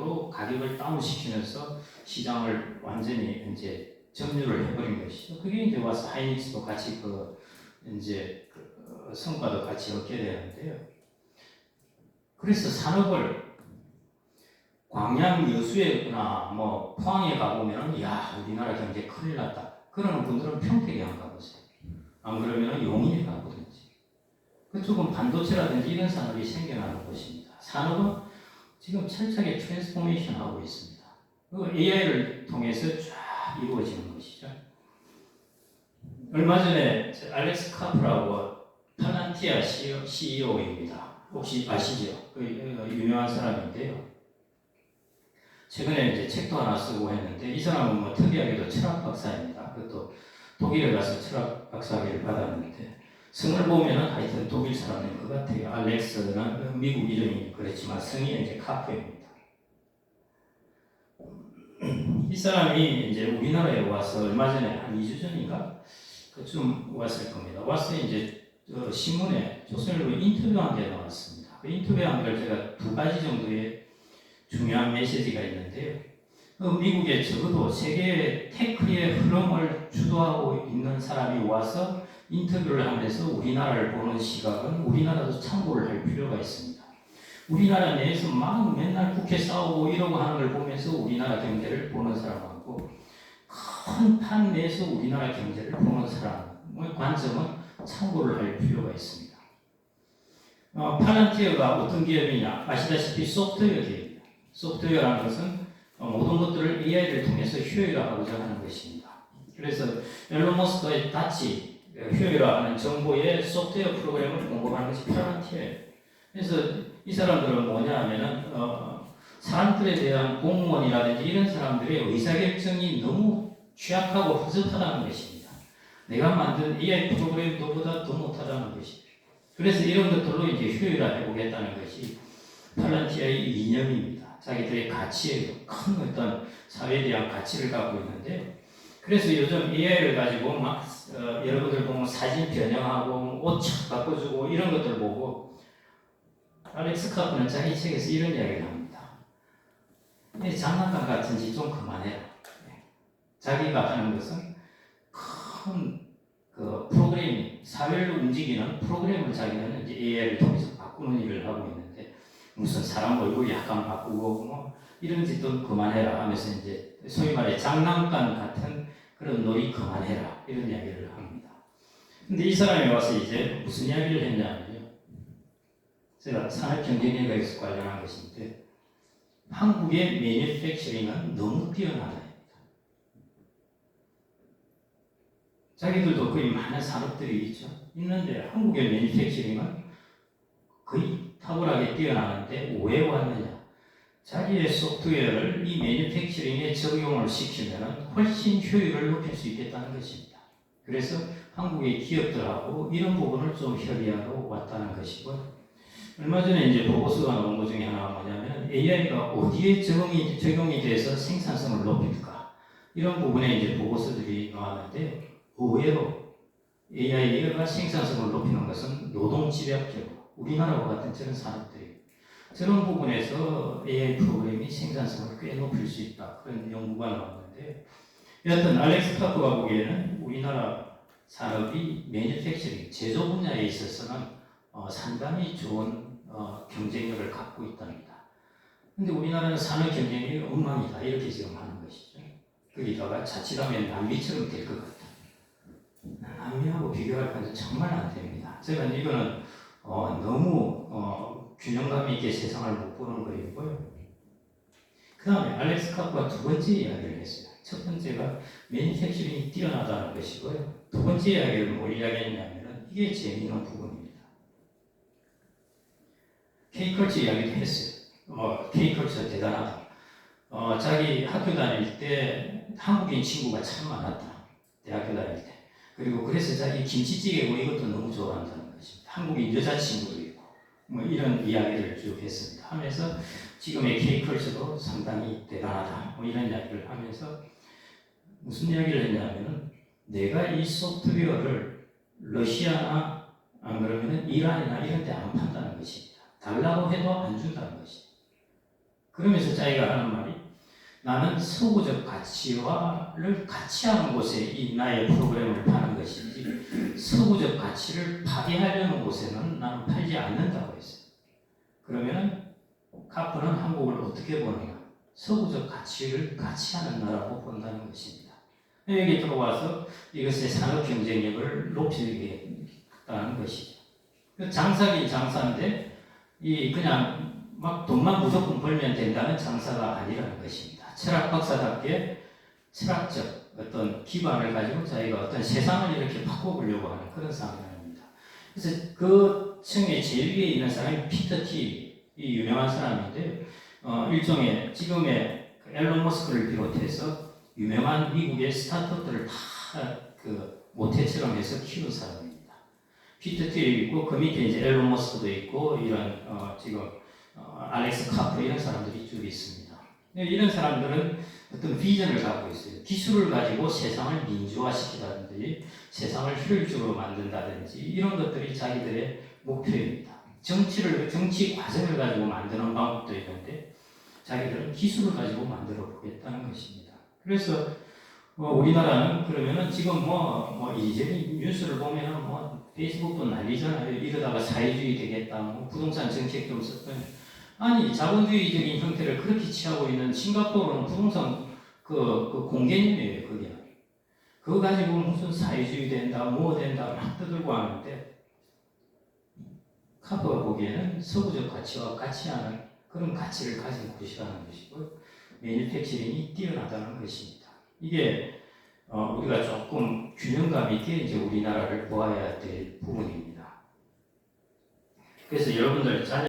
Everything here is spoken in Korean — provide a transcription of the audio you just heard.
방향으로 가격을 다운시키면서 시장을 완전히 이제 점유를 해버린 것이죠. 그게 이제 와서 하이닉스도 같이 이제 성과도 같이 얻게 되는데요. 그래서 산업을 광양 여수에나 뭐 포항에 가보면은 야 우리나라 경제 큰일 났다 그러는 분들은 평택에 안 가보세요. 안 그러면은 용인에 가보든지. 그쪽은 반도체라든지 이런 산업이 생겨나는 곳입니다. 산업은 지금 철저하게 트랜스포메이션 하고 있습니다. 그리고 AI를 통해서 쫙 이루어지는 것이죠. 얼마 전에 알렉스 카프라고 팔란티아 CEO입니다. 혹시 아시죠? 그 유명한 사람인데요. 최근에 이제 책도 하나 쓰고 했는데 이 사람은 뭐 특이하게도 철학 박사입니다. 그것도 독일에 가서 철학 박사학위를 받았는데 성을 보면은 하여튼 독일 사람인 것 같아요. 알렉스는 미국 이름이 그렇지만 성이 이제 카프입니다. 이 사람이 이제 우리나라에 와서 얼마 전에 한 2주 전인가 그쯤 왔을 겁니다. 와서 이제 신문에 조선일보 인터뷰한 게 나왔습니다. 그 인터뷰한 걸 제가 두 가지 정도의 중요한 메시지가 있는데요. 미국에 적어도 세계의 테크의 흐름을 주도하고 있는 사람이 와서 인터뷰를 하면서 우리나라를 보는 시각은 우리나라도 참고를 할 필요가 있습니다. 우리나라 내에서 막 맨날 국회 싸우고 이러고 하는 걸 보면서 우리나라 경제를 보는 사람하고 큰 판 내에서 우리나라 경제를 보는 사람의 관점은 참고를 할 필요가 있습니다. 팔란티어가 어떤 기업이냐? 아시다시피 소프트웨어 기업입니다. 소프트웨어라는 것은 모든 것들을 AI를 통해서 효율화하고자 하는 것입니다. 그래서 앨런 머스크의 다치 효율화하는 정보의 소프트웨어 프로그램을 공급하는 것이 팔란티어예요. 그래서 이 사람들은 뭐냐 하면은 사람들에 대한 공무원이라든지 이런 사람들의 의사결정이 너무 취약하고 허접하다는 것입니다. 내가 만든 AI 프로그램보다 더 못하다는 것입니다. 그래서 이런 것들로 이제 효율화해 보겠다는 것이 팔란티아의 이념입니다. 자기들의 가치에 큰 어떤 사회에 대한 가치를 갖고 있는데, 그래서 요즘 AI를 가지고 막 여러분들 보면 사진 변형하고 옷 착 바꿔주고 이런 것들 보고 알렉스 카프는 자기 책에서 이런 이야기를 합니다. 장난감 같은지 좀 그만해라. 자기가 하는 것은 큰 프로그래밍, 사회를 움직이는 프로그램을 자기는 이제 AI를 통해서 바꾸는 일을 하고 있는데 무슨 사람 얼굴 약간 바꾸고 뭐 이런 짓도 그만해라 하면서 이제 소위 말해 장난감 같은 그런 놀이 그만해라 이런 이야기를 합니다. 근데 이 사람이 와서 이제 무슨 이야기를 했냐면요. 제가 산업경쟁력에서 관련한 것인데 한국의 매니팩처링은 너무 뛰어나다. 자기들도 거의 많은 산업들이 있죠. 있는데 한국의 매니팩처링은 거의 탁월하게 뛰어나는데 왜 왔느냐? 자기의 소프트웨어를 이 매니팩처링에 적용을 시키면 훨씬 효율을 높일 수 있겠다는 것입니다. 그래서 한국의 기업들하고 이런 부분을 좀 협의하러 왔다는 것이고, 얼마 전에 이제 보고서가 나온 것 중에 하나가 뭐냐면 AI가 어디에 적용이 돼서 생산성을 높일까? 이런 부분에 이제 보고서들이 나왔는데 의외로 AI가 생산성을 높이는 것은 노동집약적으로 우리나라와 같은 저런 산업들이 저런 부분에서 AI 프로그램이 생산성을 꽤 높일 수 있다. 그런 연구가 나왔는데 여하튼 알렉스 카프가 보기에는 우리나라 산업이 매니팩처링, 제조 분야에 있어서는 상당히 좋은 경쟁력을 갖고 있답니다. 근데 우리나라는 산업 경쟁력이 엉망이다. 이렇게 지금 하는 것이죠. 거기다가 자칫하면 남미처럼 될 것 같다. 남미하고 비교할 건데 정말 안 됩니다. 제가 이거는 너무 균형감 있게 세상을 못 보는 거이고요. 그 다음에 알렉스 카프가 두 번째 이야기를 했어요. 첫 번째가 매니팩처링이 뛰어나다는 것이고요. 두 번째 이야기를 뭘 이야기했냐면 이게 재미있는 부분입니다. K컬처 이야기도 했어요. K컬처 대단하다. 자기 학교 다닐 때 한국인 친구가 참 많았다. 대학교 다닐 때. 그리고 그래서 자기 김치찌개고 이것도 너무 좋아한다는 것입니다. 한국인 여자친구도 있고 뭐 이런 이야기를 쭉 했습니다. 하면서 지금의 K컬처도 상당히 대단하다. 뭐 이런 이야기를 하면서 무슨 이야기를 했냐면은 내가 이 소프트웨어를 러시아나 안 그러면은 이란이나 이런 데 안 판다는 것입니다. 달라고 해도 안 준다는 것입니다. 그러면서 자기가 하는 말이 나는 서구적 가치와를 같이 하는 곳에 이 나의 프로그램을 파는 것이지 서구적 가치를 파괴하려는 곳에는 나는 팔지 않는다고 했어요. 그러면 카프는 한국을 어떻게 보느냐? 서구적 가치를 같이 하는 나라고 본다는 것입니다. 여기 들어와서 이것의 산업 경쟁력을 높이겠다는 것이죠. 장사긴 장사인데 이 그냥 막 돈만 무조건 벌면 된다는 장사가 아니라는 것입니다. 철학 박사답게 철학적 어떤 기반을 가지고 자기가 어떤 세상을 이렇게 바꿔보려고 하는 그런 사람입니다. 그래서 그 층의 제일 위에 있는 사람이 피터 티, 이 유명한 사람인데 일종의 지금의 앨런 머스크를 비롯해서 유명한 미국의 스타트업들을 다 그 모태처럼 해서 키운 사람입니다. 피터 티 있고 그 밑에 이제 앨런 머스크도 있고 이런 지금 알렉스 카프 이런 사람들이 쭉 있습니다. 이런 사람들은 어떤 비전을 갖고 있어요. 기술을 가지고 세상을 민주화시키다든지 세상을 효율적으로 만든다든지 이런 것들이 자기들의 목표입니다. 정치 과정을 가지고 만드는 방법도 있는데 자기들은 기술을 가지고 만들어 보겠다는 것입니다. 그래서 우리나라는 그러면은 지금 이재명 뉴스를 보면은 페이스북도 난리잖아요. 이러다가 사회주의 되겠다. 부동산 정책 좀 썼더니 아니 자본주의적인 형태를 그렇게 취하고 있는 싱가포르는 부동산 그 공개념이에요. 그게 그거 가지고 무슨 사회주의 된다, 뭐 된다 막 떠들고 하는데 카프가 보기에는 서구적 가치와 같이 하는 그런 가치를 가진 곳이라는 것이고 매니팩처링이 뛰어나다는 것입니다. 이게 우리가 조금 균형감 있게 이제 우리나라를 보아야 될 부분입니다. 그래서 여러분들